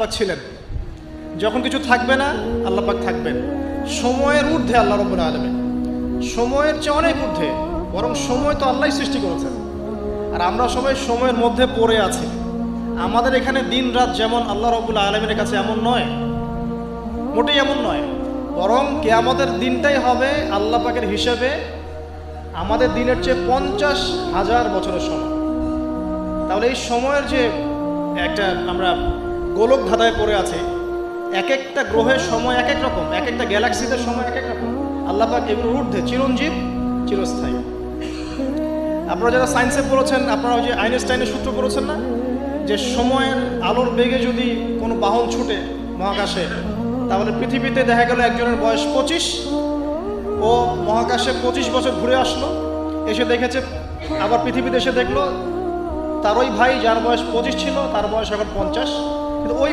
পাক ছিলেন, যখন কিছু থাকবে না আল্লাহ পাক থাকবেন। সময়ের ঊর্ধ্বে আল্লাহ রাব্বুল আলামিন, সময়ের চেয়ে অনেক ঊর্ধ্বে, বরং সময় তো আল্লাহই সৃষ্টি করেছেন, আর আমরা সবাই সময়ের মধ্যে পড়ে আছি। আমাদের এখানে দিন রাত যেমন আল্লাহ রাব্বুল আলামিনের কাছে এমন নয়, মোটেই এমন নয়, বরং কিয়ামতের দিনটাই হবে আল্লাহ পাকের হিসেবে আমাদের দিনের চেয়ে 50,000 বছরের সময়। তাহলে এই সময়ের যে একটা আমরা গোলক ধাঁধায় পড়ে আছে, এক একটা গ্রহের সময় এক এক রকম, এক একটা গ্যালাক্সিতে সময় এক এক রকম। আল্লাহ পাক এগুলোর ঊর্ধ্বে, চিরঞ্জীব, চিরস্থায়ী। আপনারা যারা সায়েন্সে পড়েছেন, আপনারা ওই যে আইনস্টাইনের সূত্র পড়েছেন না, যে সময়ের আলোর বেগে যদি কোনো বাহন ছুটে মহাকাশে, তাহলে পৃথিবীতে দেখা গেল একজনের বয়স 25, ও মহাকাশে 25 বছর ঘুরে আসলো, এসে দেখেছে, আবার পৃথিবীতে এসে দেখলো তার ওই ভাই যার বয়স 25 ছিল তার বয়স এখন 50, কিন্তু ওই